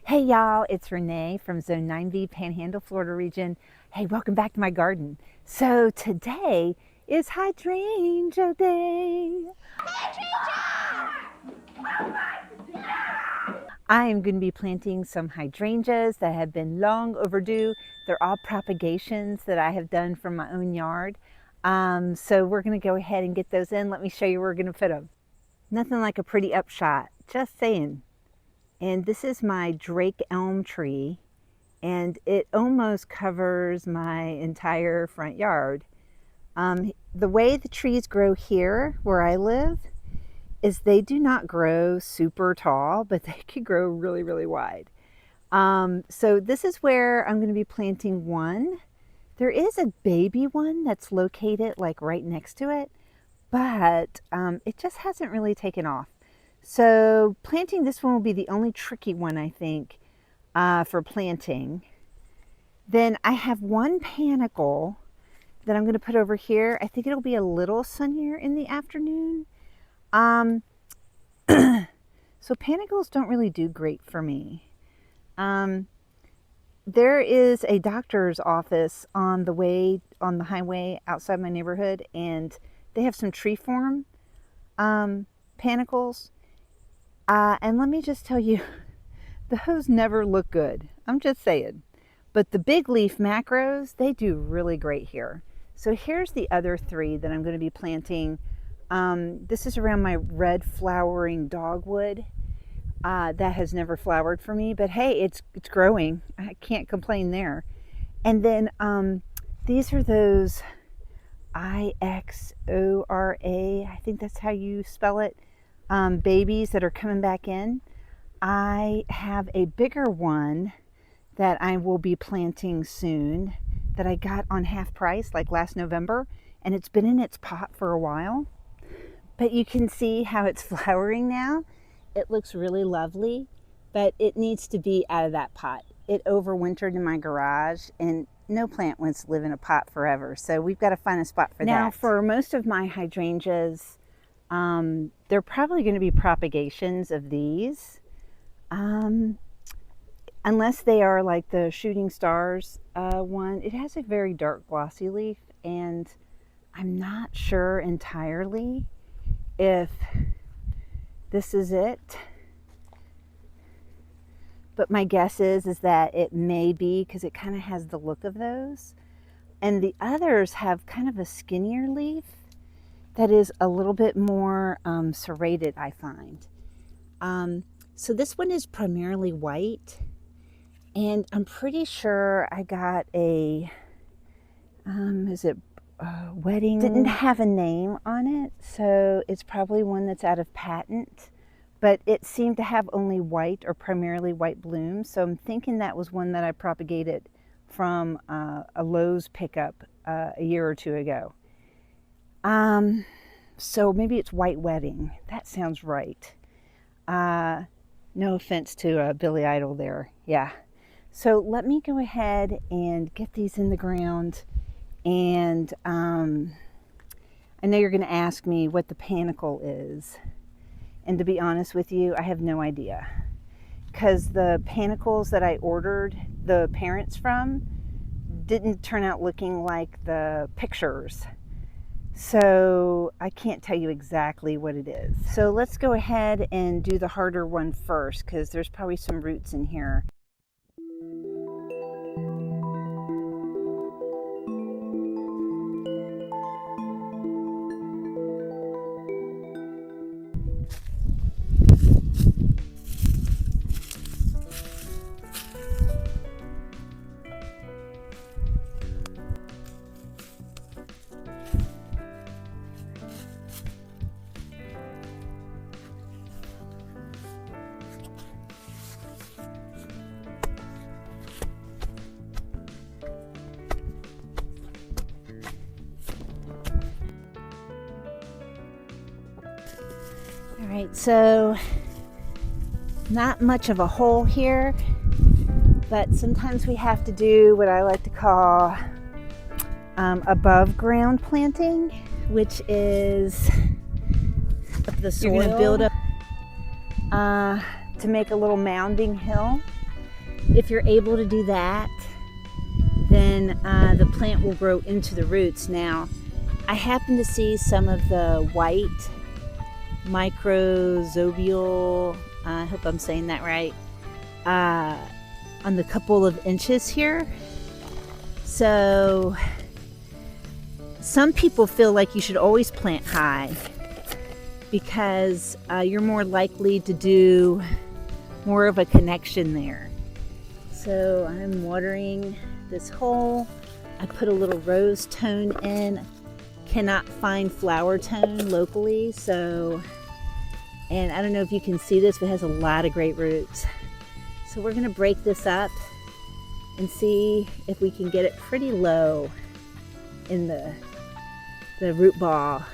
Hey y'all, it's Renee from Zone 9B, Panhandle, Florida region. Hey, welcome back to my garden. So today is Hydrangea Day. I am going to be planting some hydrangeas that have been long overdue. They're all propagations that I have done from my own yard. So we're going to go ahead and get those in. Let me show you where we're going to put them. Nothing like a pretty upshot, just saying. And this is my Drake elm tree, and it almost covers my entire front yard. The way the trees grow here where I live is they do not grow super tall, but they can grow really, really wide. So this is where I'm going to be planting one. There is a baby one that's located like right next to it, but it just hasn't really taken off. So planting this one will be the only tricky one, I think, for planting. Then I have one panicle that I'm going to put over here. I think it'll be a little sunnier in the afternoon. So panicles don't really do great for me. There is a doctor's office on the highway outside my neighborhood, and they have some tree form panicles. And let me just tell you, those never look good. I'm just saying. But the big leaf macros, they do really great here. So here's the other three that I'm going to be planting. This is around my red flowering dogwood. That has never flowered for me, but hey, it's growing. I can't complain there. And then these are those IXORA, I think that's how you spell it. Babies that are coming back in. I have a bigger one that I will be planting soon that I got on half price like last November, and it's been in its pot for a while, but you can see how it's flowering now. It looks really lovely, but it needs to be out of that pot. It overwintered in my garage, and no plant wants to live in a pot forever, so we've got to find a spot for that. Now for most of my hydrangeas, they're probably going to be propagations of these, unless they are like the shooting stars one. It has a very dark glossy leaf, and I'm not sure entirely if this is it, but my guess is that it may be, because it kind of has the look of those. And the others have kind of a skinnier leaf that is a little bit more serrated, I find. So this one is primarily white, and I'm pretty sure I got a, wedding? Didn't have a name on it, so it's probably one that's out of patent, but it seemed to have only white or primarily white blooms, so I'm thinking that was one that I propagated from a Lowe's pickup a year or two ago. So maybe it's White Wedding. That sounds right. No offense to Billy Idol there. Yeah. So let me go ahead and get these in the ground. And I know you're going to ask me what the panicle is. And to be honest with you, I have no idea. Because the panicles that I ordered the parents from didn't turn out looking like the pictures. So I can't tell you exactly what it is. So let's go ahead and do the harder one first, because there's probably some roots in here. All right, so not much of a hole here, but sometimes we have to do what I like to call above ground planting, which is the soil. You're going to build up to make a little mounding hill. If you're able to do that, then the plant will grow into the roots. Now, I happen to see some of the white microzobial, I hope I'm saying that right, on the couple of inches here. So some people feel like you should always plant high because you're more likely to do more of a connection there. So I'm watering this hole. I put a little rose tone in. Cannot find flower tone locally, so, and I don't know if you can see this, but it has a lot of great roots. So we're gonna break this up and see if we can get it pretty low in the root ball.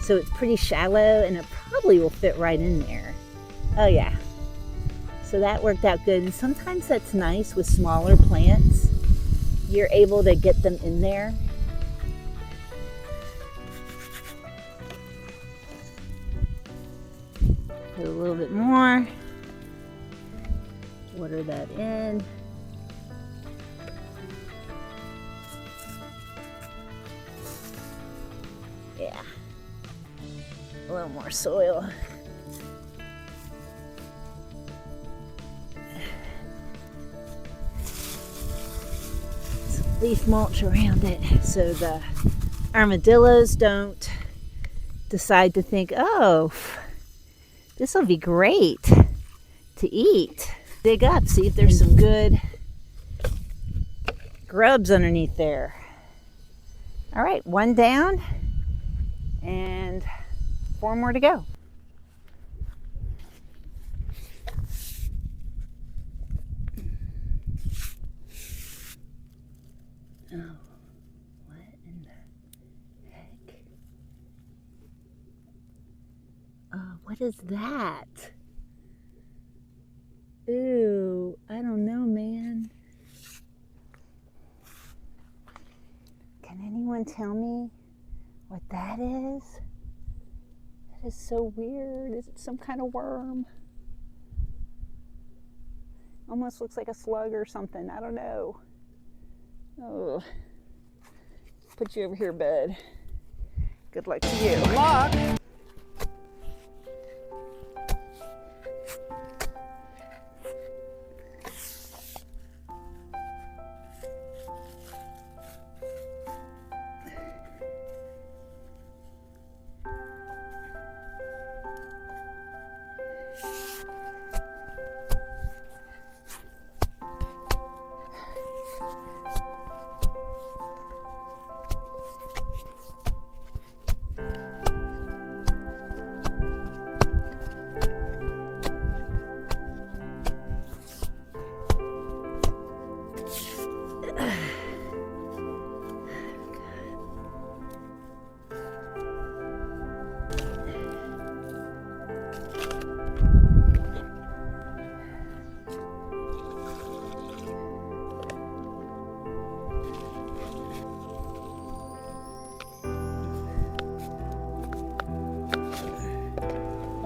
So it's pretty shallow and it probably will fit right in there. Oh yeah. So that worked out good. And sometimes that's nice with smaller plants. You're able to get them in there. Put a little bit more. Water that in. Yeah. A little more soil. Some leaf mulch around it so the armadillos don't decide to think, oh, this will be great to eat. Dig up, see if there's some good grubs underneath there. All right, one down and 4 more to go. Oh, what in the heck? What is that? Ooh, I don't know, man. Can anyone tell me what that is? That is so weird. Is it some kind of worm? Almost looks like a slug or something. I don't know. Oh, put you over here, bud. Good luck to you. Good luck.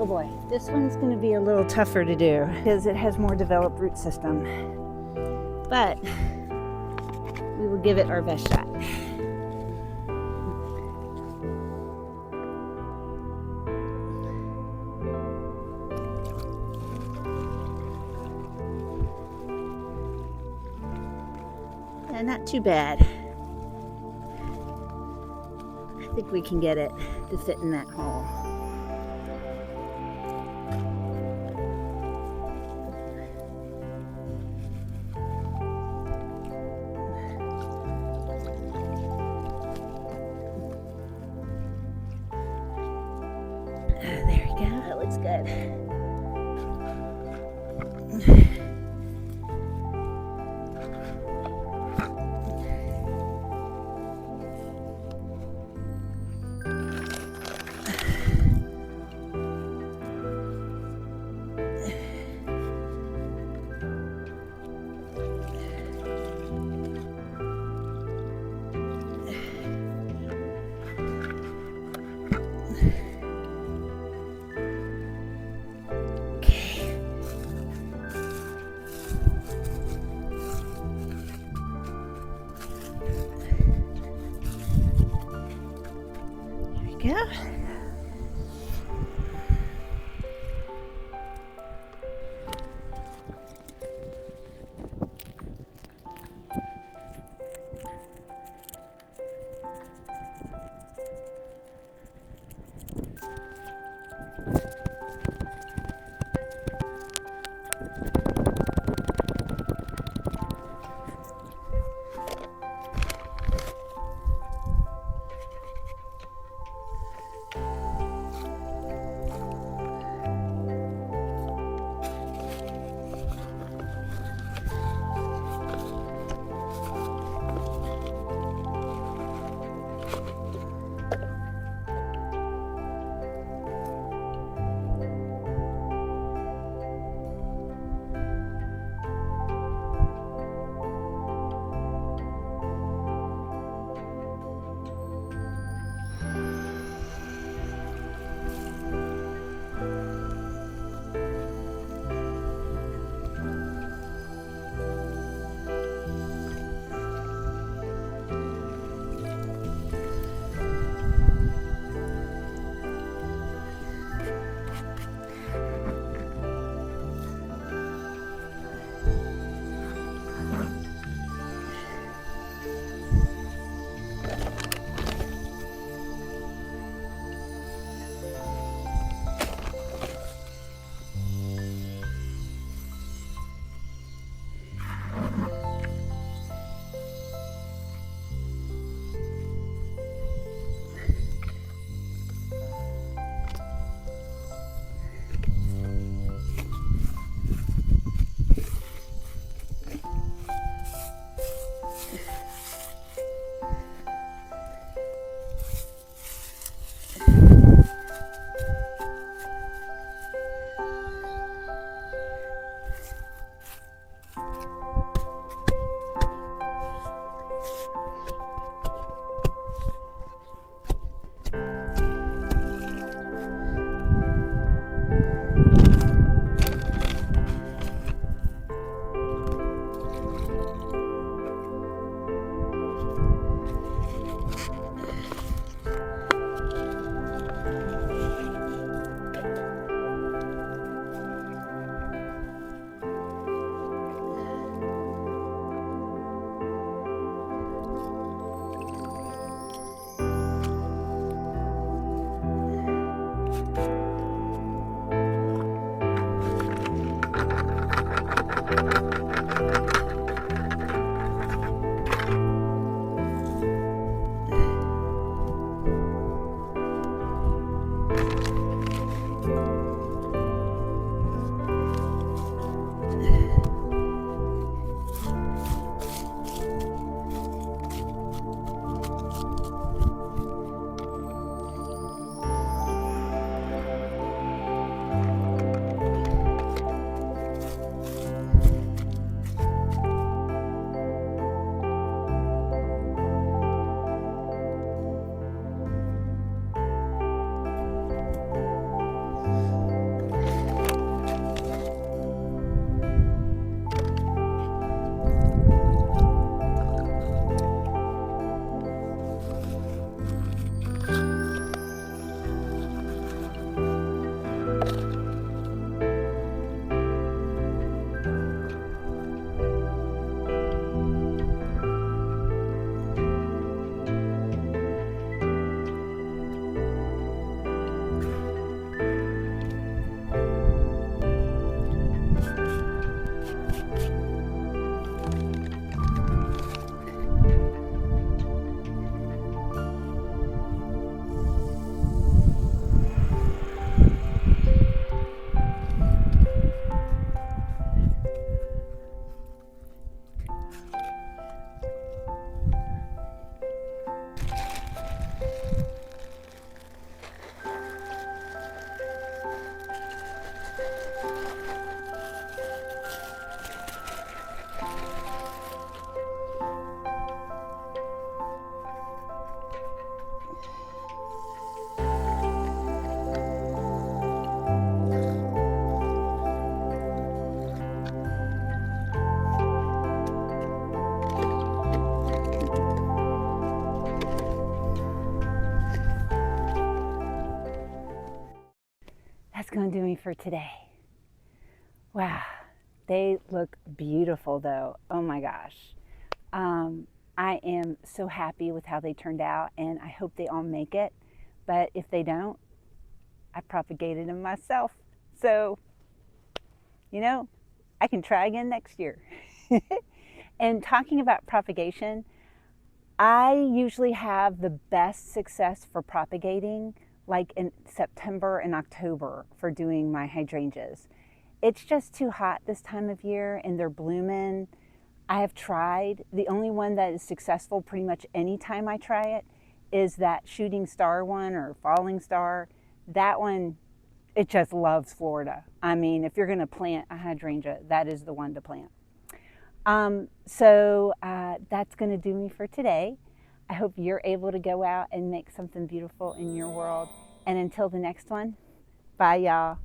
Oh boy, this one's going to be a little tougher to do because it has more developed root system, but we will give it our best shot. Yeah, not too bad. I think we can get it to fit in that hole. There we go. That looks good. go. for today. Wow, they look beautiful though. Oh my gosh. I am so happy with how they turned out, and I hope they all make it. But if they don't, I propagated them myself. So, you know, I can try again next year. And talking about propagation, I usually have the best success for propagating like in September and October for doing my hydrangeas. It's just too hot this time of year and they're blooming. I have tried. The only one that is successful pretty much any time I try it is that shooting star one or falling star. That one, it just loves Florida. I mean, if you're going to plant a hydrangea, that is the one to plant. That's going to do me for today. I hope you're able to go out and make something beautiful in your world. And until the next one, bye y'all.